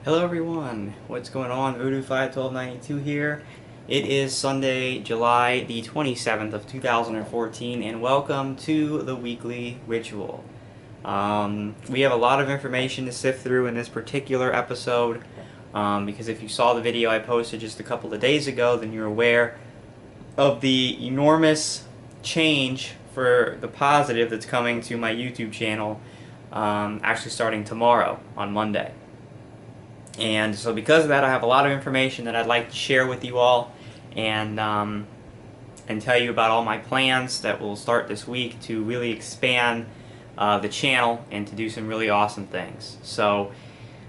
Hello everyone, what's going on? Udu51292 here. It is Sunday, July the 27th of 2014, and welcome to the weekly ritual. We have a lot of information to sift through in this particular episode, because if you saw the video I posted just a couple of days ago, then you're aware of the enormous change for the positive that's coming to my YouTube channel, actually starting tomorrow on Monday. And so because of that, I have a lot of information that I'd like to share with you all, and tell you about all my plans that will start this week to really expand the channel and to do some really awesome things. So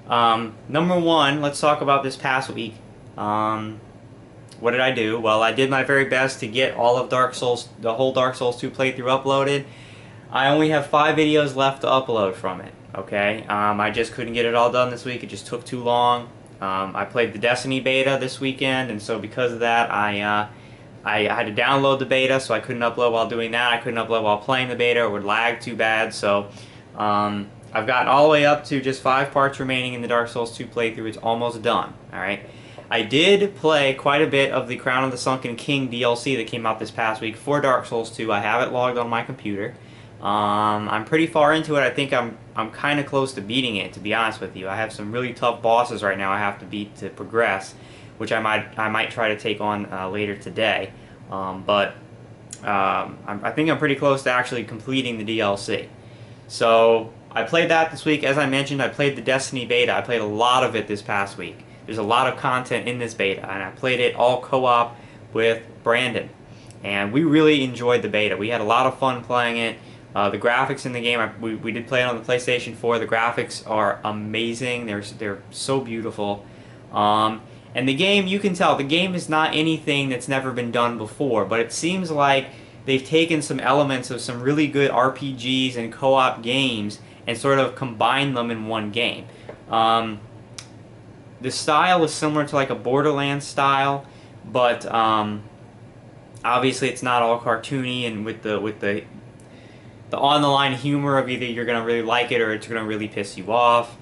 number one, let's talk about this past week. What did I do? Well, I did my very best to get all of Dark Souls, the whole Dark Souls 2 playthrough uploaded. I only have 5 videos left to upload from it. Okay, I just couldn't get it all done this week. It just took too long. I played the Destiny beta this weekend, and so because of that, I had to download the beta, so I couldn't upload while doing that. I couldn't upload while playing the beta. It would lag too bad. So I've gotten all the way up to just 5 parts remaining in the Dark Souls 2 playthrough. It's almost done. All right. I did play quite a bit of the Crown of the Sunken King DLC that came out this past week for Dark Souls 2. I have it logged on my computer. I'm pretty far into it. I think I'm kind of close to beating it, to be honest with you. I have some really tough bosses right now I have to beat to progress, which I might try to take on later today. I think I'm pretty close to actually completing the DLC. So I played that this week. As I mentioned, I played the Destiny beta. I played a lot of it this past week. There's a lot of content in this beta, and I played it all co-op with Brandon. And we really enjoyed the beta. We had a lot of fun playing it. The graphics in the game, we did play it on the PlayStation 4. The graphics are amazing. They're so beautiful. And the game, you can tell, the game is not anything that's never been done before, but it seems like they've taken some elements of some really good RPGs and co-op games and sort of combined them in one game. The style is similar to like a Borderlands style, but obviously it's not all cartoony, and with the on-the-line humor of either you're gonna really like it or it's gonna really piss you off.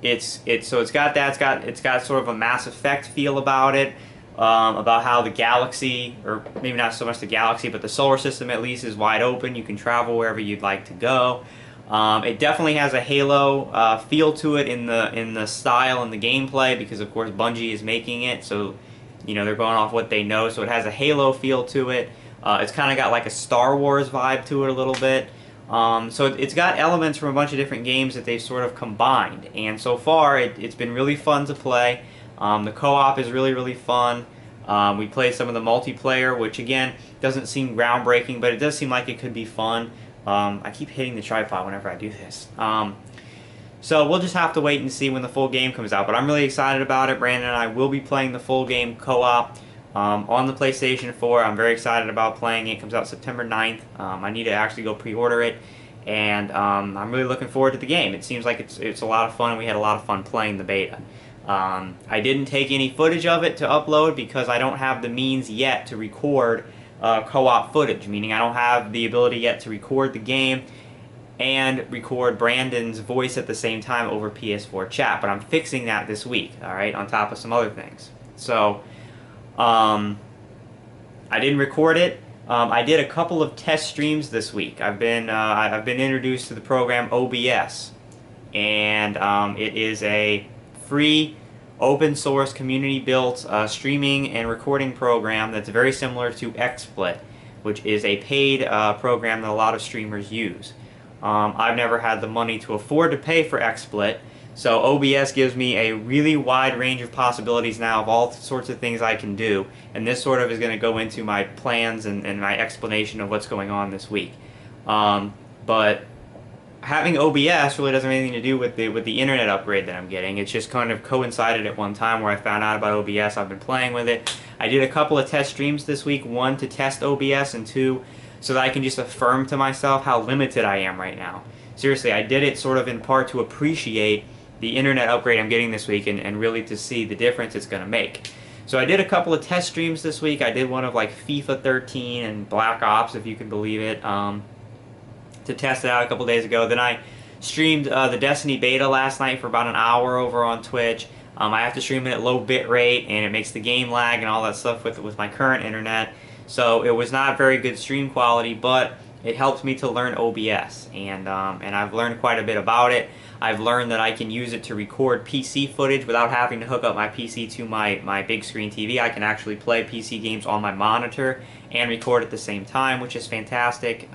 It's got sort of a Mass Effect feel about it, about how the galaxy, or maybe not so much the galaxy, but the solar system at least, is wide open. You can travel wherever you'd like to go. It definitely has a Halo feel to it in the style and the gameplay, because of course Bungie is making it, so you know they're going off what they know. So it has a Halo feel to it. It's kind of got like a Star Wars vibe to it a little bit. So it's got elements from a bunch of different games that they've sort of combined. And so far, it's been really fun to play. The co-op is really, really fun. We played some of the multiplayer, which again, doesn't seem groundbreaking, but it does seem like it could be fun. I keep hitting the tripod whenever I do this. So we'll just have to wait and see when the full game comes out. But I'm really excited about it. Brandon and I will be playing the full game co-op on the PlayStation 4. I'm very excited about playing it. It comes out September 9th. I need to actually go pre-order it, and I'm really looking forward to the game. It seems like it's a lot of fun, and we had a lot of fun playing the beta. I didn't take any footage of it to upload because I don't have the means yet to record co-op footage, meaning I don't have the ability yet to record the game and record Brandon's voice at the same time over PS4 chat, but I'm fixing that this week, alright, on top of some other things. So I didn't record it. I did a couple of test streams this week. I've been introduced to the program OBS, and it is a free, open source, community built streaming and recording program that's very similar to XSplit, which is a paid program that a lot of streamers use. I've never had the money to afford to pay for XSplit, so OBS gives me a really wide range of possibilities now of all sorts of things I can do, and this sort of is going to go into my plans and my explanation of what's going on this week. But having OBS really doesn't have anything to do with the internet upgrade that I'm getting. It's just kind of coincided at one time where I found out about OBS. I've been playing with it. I did a couple of test streams this week, one to test OBS, and two so that I can just affirm to myself how limited I am right now. Seriously, I did it sort of in part to appreciate the internet upgrade I'm getting this week, and really to see the difference it's going to make. So I did a couple of test streams this week. I did one of like FIFA 13 and Black Ops, if you can believe it, to test it out a couple days ago. Then I Streamed the Destiny beta last night for about an hour over on Twitch. I have to stream it at low bit rate, and it makes the game lag and all that stuff with my current internet. So it was not very good stream quality, but it helped me to learn OBS, and I've learned quite a bit about it. I've learned that I can use it to record PC footage without having to hook up my PC to my big screen TV. I can actually play PC games on my monitor and record at the same time, which is fantastic.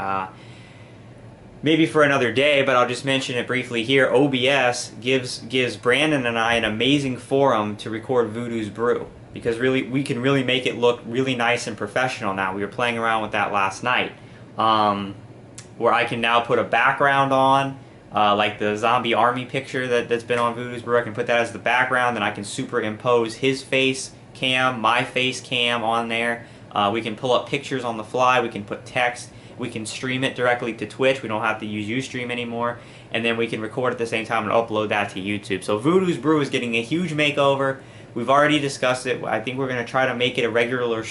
Maybe for another day, but I'll just mention it briefly here. OBS gives Brandon and I an amazing forum to record Voodoo's Brew, because really we can really make it look really nice and professional now. We were playing around with that last night, where I can now put a background on, like the zombie army picture that's been on Voodoo's Brew. I can put that as the background, and I can superimpose his face cam, my face cam on there. We can pull up pictures on the fly. We can put text. We can stream it directly to Twitch. We don't have to use Ustream anymore. And then we can record at the same time and upload that to YouTube. So Voodoo's Brew is getting a huge makeover. We've already discussed it. I think we're going to try to make it a regular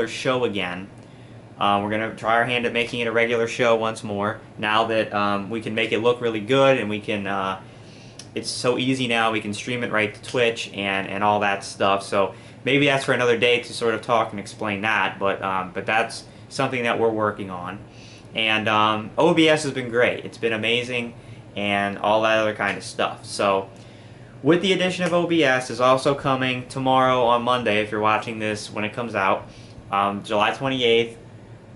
show again. We're going to try our hand at making it a regular show once more. Now that we can make it look really good, and we can, it's so easy now. We can stream it right to Twitch and all that stuff. So maybe that's for another day to sort of talk and explain that. But that's something that we're working on. And OBS has been great. It's been amazing, and all that other kind of stuff. So with the addition of OBS is also coming tomorrow on Monday, if you're watching this when it comes out, July 28th.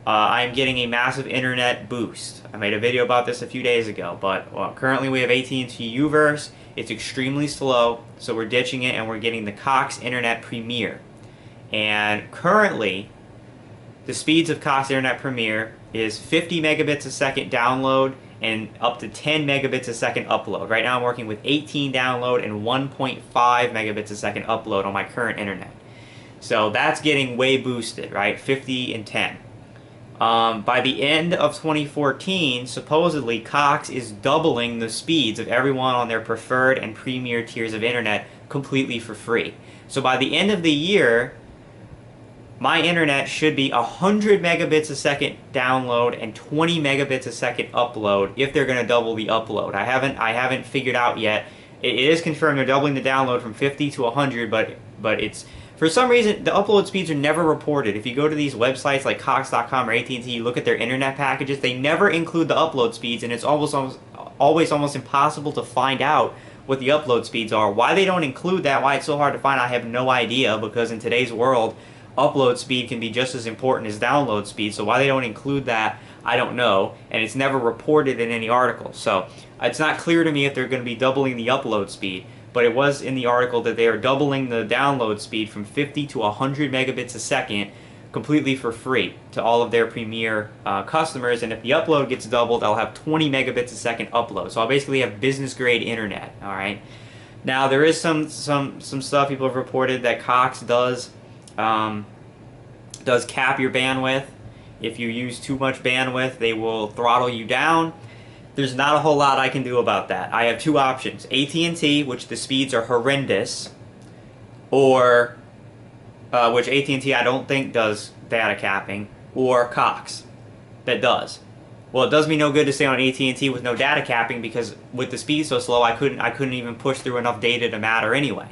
I'm getting a massive internet boost. I made a video about this a few days ago, but currently we have AT&T Uverse. It's extremely slow, so we're ditching it and we're getting the Cox Internet Premier. And currently, the speeds of Cox Internet Premier is 50 megabits a second download and up to 10 megabits a second upload. Right now I'm working with 18 download and 1.5 megabits a second upload on my current internet. So that's getting way boosted, right? 50 and 10. By the end of 2014, supposedly Cox is doubling the speeds of everyone on their preferred and premier tiers of internet completely for free. So by the end of the year, my internet should be 100 megabits a second download and 20 megabits a second upload if they're going to double the upload. I haven't figured out yet. It is confirmed they're doubling the download from 50 to 100, but it's, for some reason, the upload speeds are never reported. If you go to these websites like Cox.com or AT&T, you look at their internet packages, they never include the upload speeds, and it's always almost impossible to find out what the upload speeds are. Why they don't include that, why it's so hard to find, I have no idea, because in today's world, upload speed can be just as important as download speed, so why they don't include that, I don't know, and it's never reported in any article. So it's not clear to me if they're going to be doubling the upload speed, but it was in the article that they are doubling the download speed from 50 to 100 megabits a second completely for free to all of their premier customers, and if the upload gets doubled, I'll have 20 megabits a second upload. So I'll basically have business grade internet, all right? Now there is some stuff people have reported that Cox does cap your bandwidth. If you use too much bandwidth, they will throttle you down. There's not a whole lot I can do about that. I have two options. AT&T, which the speeds are horrendous, or which AT&T I don't think does data capping, or Cox that does. Well, it does me no good to stay on AT&T with no data capping, because with the speed so slow, I couldn't even push through enough data to matter anyway.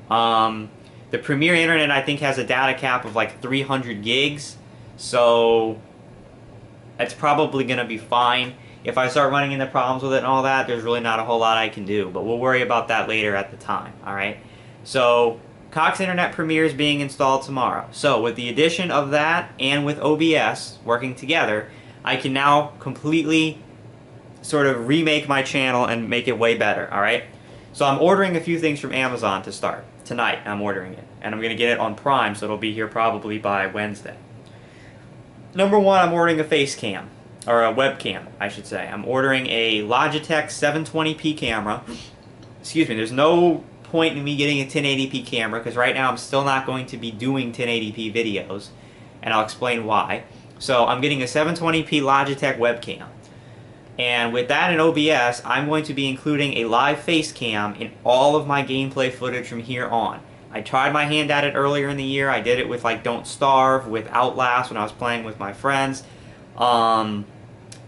The Premier Internet, I think, has a data cap of like 300 gigs, so it's probably going to be fine. If I start running into problems with it and all that, there's really not a whole lot I can do, but we'll worry about that later at the time, alright? So, Cox Internet Premier is being installed tomorrow. So, with the addition of that and with OBS working together, I can now completely sort of remake my channel and make it way better, alright? So I'm ordering a few things from Amazon to start. Tonight I'm ordering it, and I'm going to get it on Prime, so it'll be here probably by Wednesday. Number one, I'm ordering a face cam, or a webcam, I should say. I'm ordering a Logitech 720p camera. Excuse me, there's no point in me getting a 1080p camera, because right now I'm still not going to be doing 1080p videos, and I'll explain why. So I'm getting a 720p Logitech webcam. And with that and OBS, I'm going to be including a live face cam in all of my gameplay footage from here on. I tried my hand at it earlier in the year. I did it with like Don't Starve, with Outlast when I was playing with my friends.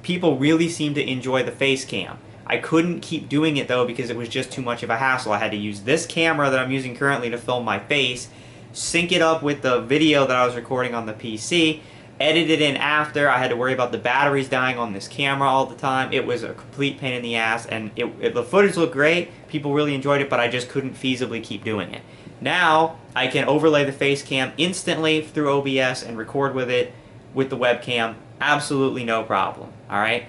People really seem to enjoy the face cam. I couldn't keep doing it though because it was just too much of a hassle. I had to use this camera that I'm using currently to film my face, sync it up with the video that I was recording on the PC, edit it in after. I had to worry about the batteries dying on this camera all the time. It was a complete pain in the ass, and the footage looked great. People really enjoyed it, but I just couldn't feasibly keep doing it. Now, I can overlay the face cam instantly through OBS and record with it with the webcam. Absolutely no problem, alright?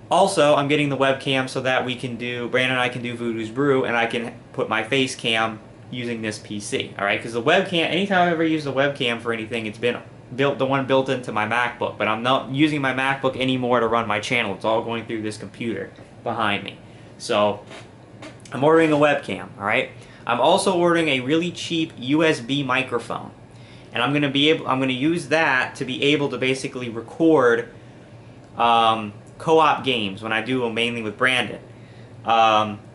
Also, I'm getting the webcam so that Brandon and I can do Voodoo's Brew, and I can put my face cam using this PC, alright? Because the webcam, anytime I've ever used a webcam for anything, it's been the one built into my MacBook, but I'm not using my MacBook anymore to run my channel. It's all going through this computer behind me. So, I'm ordering a webcam, alright? I'm also ordering a really cheap USB microphone, and I'm going to use that to be able to basically record co-op games when I do them, mainly with Brandon.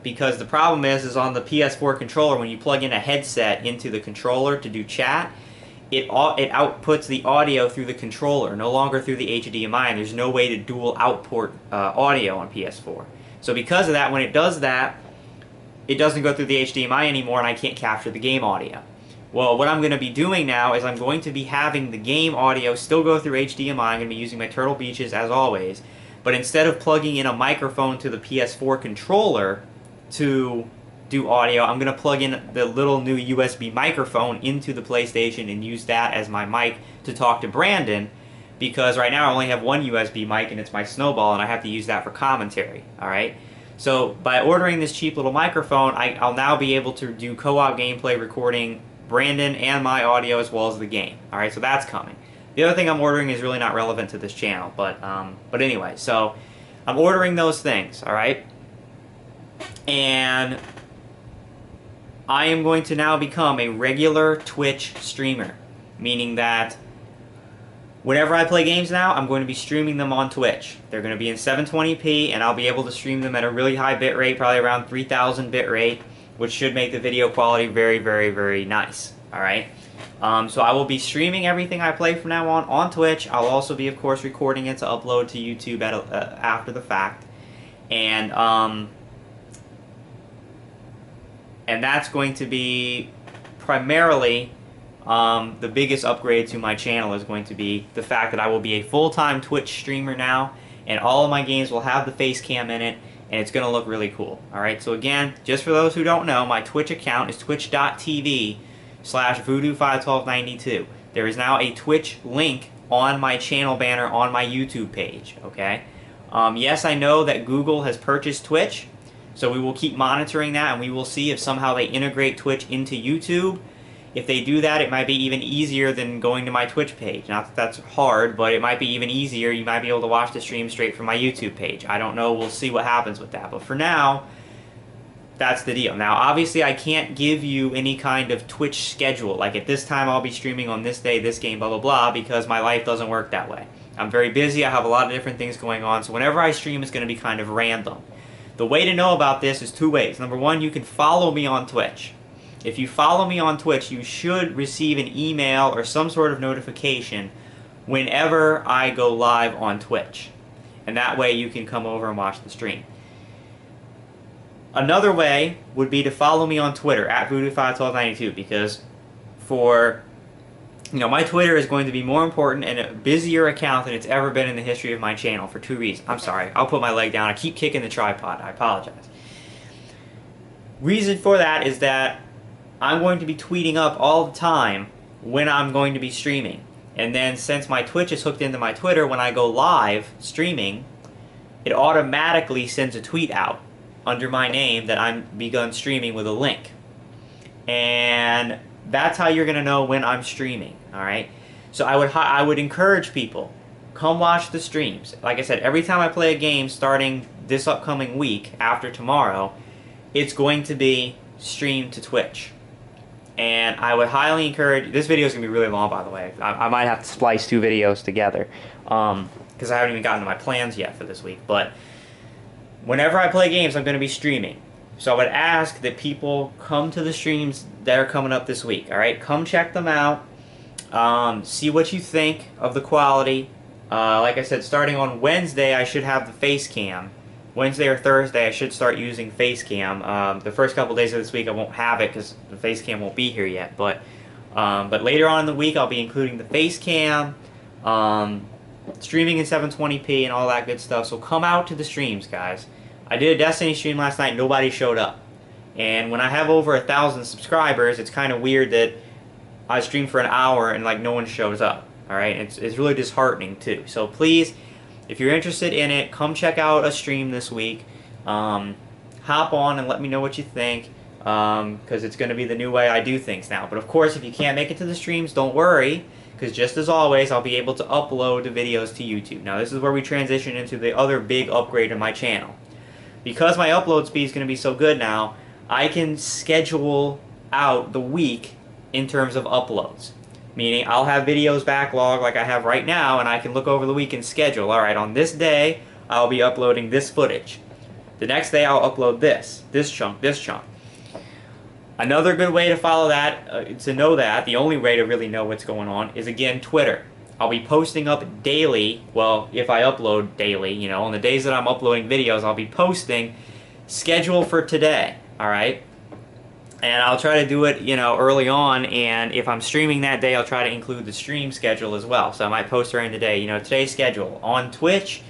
Because the problem is on the PS4 controller, when you plug in a headset into the controller to do chat, it outputs the audio through the controller, no longer through the HDMI, and there's no way to dual output audio on PS4. So because of that, when it does that, it doesn't go through the HDMI anymore, and I can't capture the game audio. Well, what I'm going to be doing now is I'm going to be having the game audio still go through HDMI. I'm going to be using my Turtle Beaches as always, but instead of plugging in a microphone to the PS4 controller to do audio, I'm going to plug in the little new USB microphone into the PlayStation and use that as my mic to talk to Brandon, because right now I only have one USB mic and it's my Snowball, and I have to use that for commentary, alright? So by ordering this cheap little microphone, I'll now be able to do co-op gameplay recording Brandon and my audio as well as the game. Alright, so that's coming. The other thing I'm ordering is really not relevant to this channel, but anyway, so I'm ordering those things, alright? And I am going to now become a regular Twitch streamer, meaning that whenever I play games now, I'm going to be streaming them on Twitch. They're going to be in 720p, and I'll be able to stream them at a really high bit rate, probably around 3000 bit rate, which should make the video quality very, very, very nice. Alright? So I will be streaming everything I play from now on Twitch. I'll also be, of course, recording it to upload to YouTube after the fact. And that's going to be primarily the biggest upgrade to my channel is going to be the fact that I will be a full-time Twitch streamer now, and all of my games will have the face cam in it, and it's going to look really cool. Alright, so again, just for those who don't know, my Twitch account is twitch.tv/voodoo51292. There is now a Twitch link on my channel banner on my YouTube page, okay? Yes, I know that Google has purchased Twitch, so we will keep monitoring that, and we will see if somehow they integrate Twitch into YouTube. If they do that, it might be even easier than going to my Twitch page. Not that that's hard, but it might be even easier. You might be able to watch the stream straight from my YouTube page. I don't know. We'll see what happens with that. But for now, that's the deal. Now, obviously, I can't give you any kind of Twitch schedule. Like, at this time, I'll be streaming on this day, this game, blah, blah, blah, because my life doesn't work that way. I'm very busy. I have a lot of different things going on. So whenever I stream, it's going to be kind of random. The way to know about this is two ways. Number one, you can follow me on Twitch. If you follow me on Twitch, you should receive an email or some sort of notification whenever I go live on Twitch. And that way you can come over and watch the stream. Another way would be to follow me on Twitter, at voodoo51292, because my Twitter is going to be more important and a busier account than it's ever been in the history of my channel for two reasons. I'm sorry, I'll put my leg down. I keep kicking the tripod. I apologize. Reason for that is that I'm going to be tweeting up all the time when I'm going to be streaming. And then since my Twitch is hooked into my Twitter, when I go live streaming, it automatically sends a tweet out under my name that I'm begun streaming with a link. And that's how you're going to know when I'm streaming, alright? So I would encourage people, come watch the streams. Like I said, every time I play a game starting this upcoming week, after tomorrow, it's going to be streamed to Twitch. And I would highly encourage, this video is going to be really long, by the way. I might have to splice two videos together, because I haven't even gotten to my plans yet for this week. But whenever I play games, I'm going to be streaming. So I would ask that people come to the streams that are coming up this week, alright? Come check them out, see what you think of the quality. Like I said, starting on Wednesday, I should have the face cam Wednesday or Thursday, I should start using Facecam. The first couple days of this week, I won't have it because the Facecam won't be here yet. But later on in the week, I'll be including the Facecam, streaming in 720p, and all that good stuff. So come out to the streams, guys. I did a Destiny stream last night. Nobody showed up. And when I have over 1,000 subscribers, it's kind of weird that I stream for an hour and like no one shows up. All right, it's really disheartening too. So please, if you're interested in it, come check out a stream this week. Hop on and let me know what you think, because it's going to be the new way I do things now. But of course, if you can't make it to the streams, don't worry, because just as always, I'll be able to upload the videos to YouTube. Now this is where we transition into the other big upgrade in my channel. Because my upload speed is going to be so good now, I can schedule out the week in terms of uploads. Meaning I'll have videos backlog like I have right now, and I can look over the week and schedule. Alright, on this day, I'll be uploading this footage. The next day, I'll upload this chunk, this chunk. Another good way to follow that, to know that, the only way to really know what's going on, is again Twitter. I'll be posting up daily, well, if I upload daily, you know, on the days that I'm uploading videos, I'll be posting schedule for today, alright? And I'll try to do it, you know, early on, and if I'm streaming that day, I'll try to include the stream schedule as well. So I might post during the day, you know, today's schedule. On Twitch,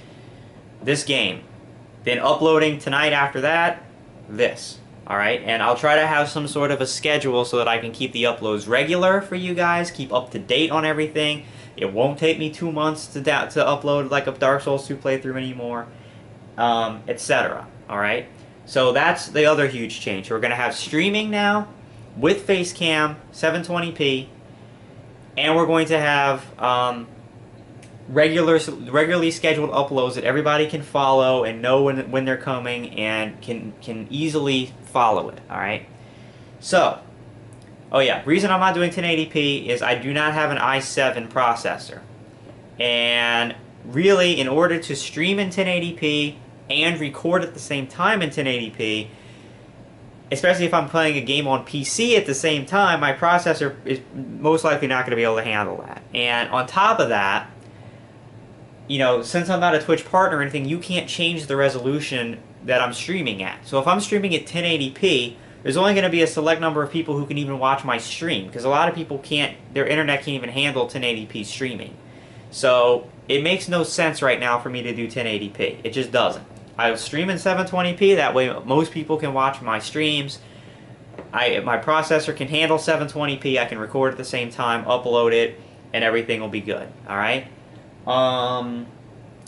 this game. Then uploading tonight after that, this. Alright, and I'll try to have some sort of a schedule so that I can keep the uploads regular for you guys, keep up to date on everything. It won't take me 2 months to upload like a Dark Souls 2 playthrough anymore, etc. Alright? So that's the other huge change. We're going to have streaming now with Facecam, 720p, and we're going to have regularly scheduled uploads that everybody can follow and know when they're coming and can easily follow it. All right. So, oh yeah, reason I'm not doing 1080p is I do not have an i7 processor, and really, in order to stream in 1080p and record at the same time in 1080p, especially if I'm playing a game on PC at the same time, my processor is most likely not going to be able to handle that. And on top of that, you know, since I'm not a Twitch partner or anything, you can't change the resolution that I'm streaming at. So if I'm streaming at 1080p, there's only going to be a select number of people who can even watch my stream, because a lot of people can't, their internet can't even handle 1080p streaming. So it makes no sense right now for me to do 1080p. It just doesn't. I'll stream in 720p, that way most people can watch my streams. My processor can handle 720p, I can record at the same time, upload it, and everything will be good. Alright?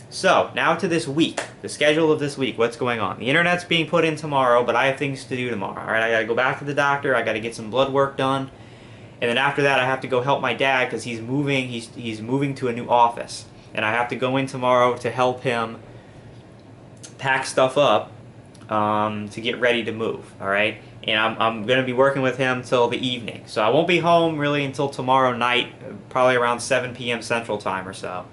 So, now to this week. The schedule of this week. What's going on? The internet's being put in tomorrow, but I have things to do tomorrow. Alright, I gotta go back to the doctor, I gotta get some blood work done. And then after that, I have to go help my dad because he's moving to a new office. And I have to go in tomorrow to help him pack stuff up to get ready to move, alright? And I'm going to be working with him till the evening. So I won't be home really until tomorrow night, probably around 7 p.m. Central Time or so.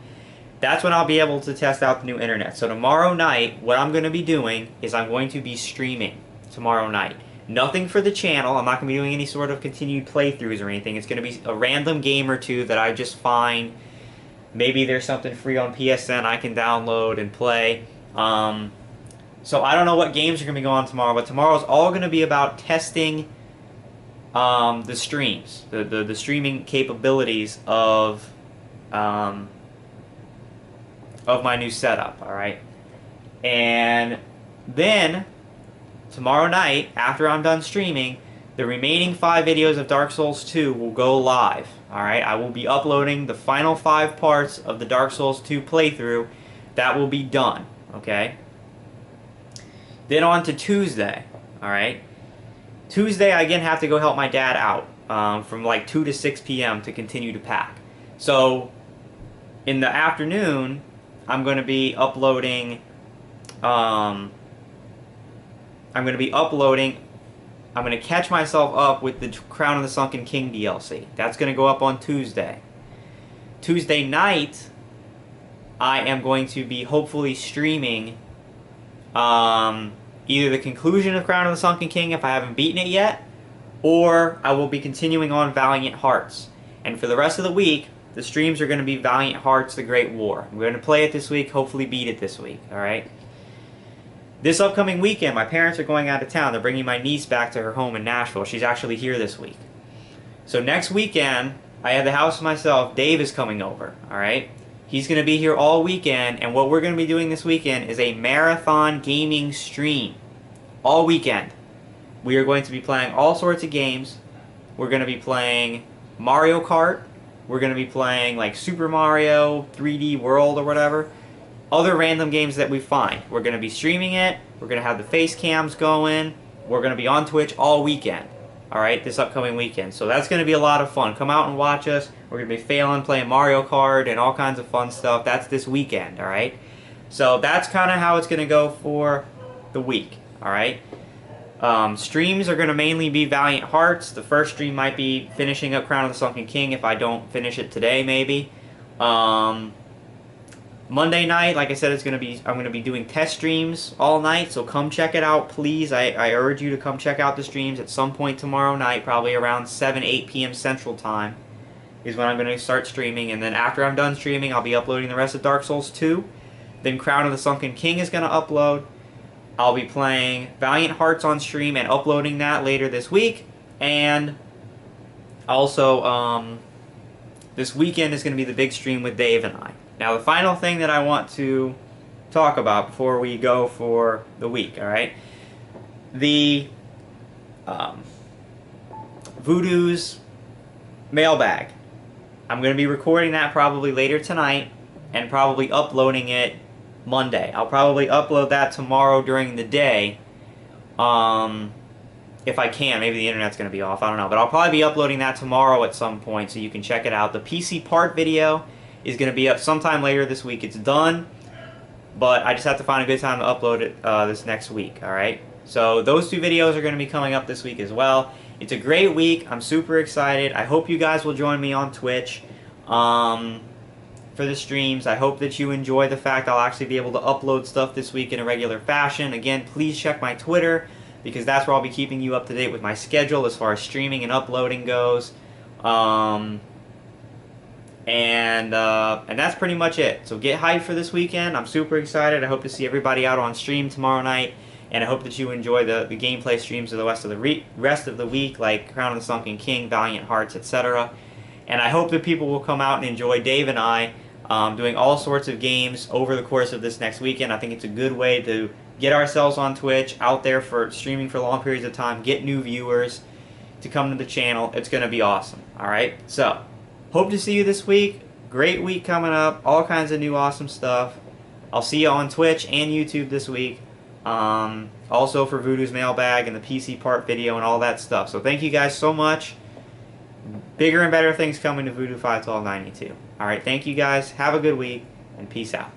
That's when I'll be able to test out the new internet. So tomorrow night, what I'm going to be doing is I'm going to be streaming tomorrow night. Nothing for the channel. I'm not going to be doing any sort of continued playthroughs or anything. It's going to be a random game or two that I just find. Maybe there's something free on PSN I can download and play. So I don't know what games are going to be going on tomorrow, but tomorrow's all going to be about testing the streams, the streaming capabilities of my new setup, alright? And then, tomorrow night, after I'm done streaming, the remaining 5 videos of Dark Souls 2 will go live, alright? I will be uploading the final 5 parts of the Dark Souls 2 playthrough. That will be done, okay? Then on to Tuesday, alright? Tuesday, I again have to go help my dad out from like 2 to 6 p.m. to continue to pack. So, in the afternoon, I'm going to be uploading, I'm going to catch myself up with the Crown of the Sunken King DLC. That's going to go up on Tuesday. Tuesday night, I am going to be hopefully streaming either the conclusion of Crown of the Sunken King if I haven't beaten it yet, or I will be continuing on Valiant Hearts. And for the rest of the week, the streams are going to be Valiant Hearts: The Great War. I'm going to play it this week, hopefully beat it this week, alright? This upcoming weekend, my parents are going out of town. They're bringing my niece back to her home in Nashville. She's actually here this week. So next weekend, I have the house to myself. Dave is coming over, all right? He's going to be here all weekend, and what we're going to be doing this weekend is a marathon gaming stream. All weekend. We are going to be playing all sorts of games. We're going to be playing Mario Kart. We're going to be playing like Super Mario 3D World or whatever. Other random games that we find. We're going to be streaming it. We're going to have the face cams going. We're going to be on Twitch all weekend. Alright, this upcoming weekend. So that's going to be a lot of fun. Come out and watch us. We're going to be failing, playing Mario Kart and all kinds of fun stuff. That's this weekend, alright? So that's kind of how it's going to go for the week, alright? Streams are going to mainly be Valiant Hearts. The first stream might be finishing up Crown of the Sunken King if I don't finish it today, maybe. Monday night, like I said, I'm going to be doing test streams all night, so come check it out, please. I urge you to come check out the streams at some point tomorrow night, probably around 7, 8 p.m. Central Time is when I'm going to start streaming, and then after I'm done streaming, I'll be uploading the rest of Dark Souls 2. Then Crown of the Sunken King is going to upload. I'll be playing Valiant Hearts on stream and uploading that later this week, and also this weekend is going to be the big stream with Dave and I. Now, the final thing that I want to talk about before we go for the week, alright? The Voodoo's mailbag. I'm going to be recording that probably later tonight and probably uploading it Monday. I'll probably upload that tomorrow during the day. If I can. Maybe the internet's going to be off. I don't know. But I'll probably be uploading that tomorrow at some point so you can check it out. The PC part video is going to be up sometime later this week. It's done, but I just have to find a good time to upload it this next week, alright? So those two videos are going to be coming up this week as well. It's a great week. I'm super excited. I hope you guys will join me on Twitch for the streams. I hope that you enjoy the fact I'll actually be able to upload stuff this week in a regular fashion. Again, please check my Twitter, because that's where I'll be keeping you up to date with my schedule as far as streaming and uploading goes. And that's pretty much it. So get hyped for this weekend. I'm super excited. I hope to see everybody out on stream tomorrow night, and I hope that you enjoy the gameplay streams of the rest of the week, like Crown of the Sunken King, Valiant Hearts, etc. And I hope that people will come out and enjoy Dave and I doing all sorts of games over the course of this next weekend. I think it's a good way to get ourselves on Twitch, out there for streaming for long periods of time, get new viewers to come to the channel. It's going to be awesome. Alright, so hope to see you this week. Great week coming up. All kinds of new awesome stuff. I'll see you on Twitch and YouTube this week. Also for Voodoo's mailbag and the PC part video and all that stuff. So thank you guys so much. Bigger and better things coming to Voodoo 51292. Alright, thank you guys. Have a good week, and peace out.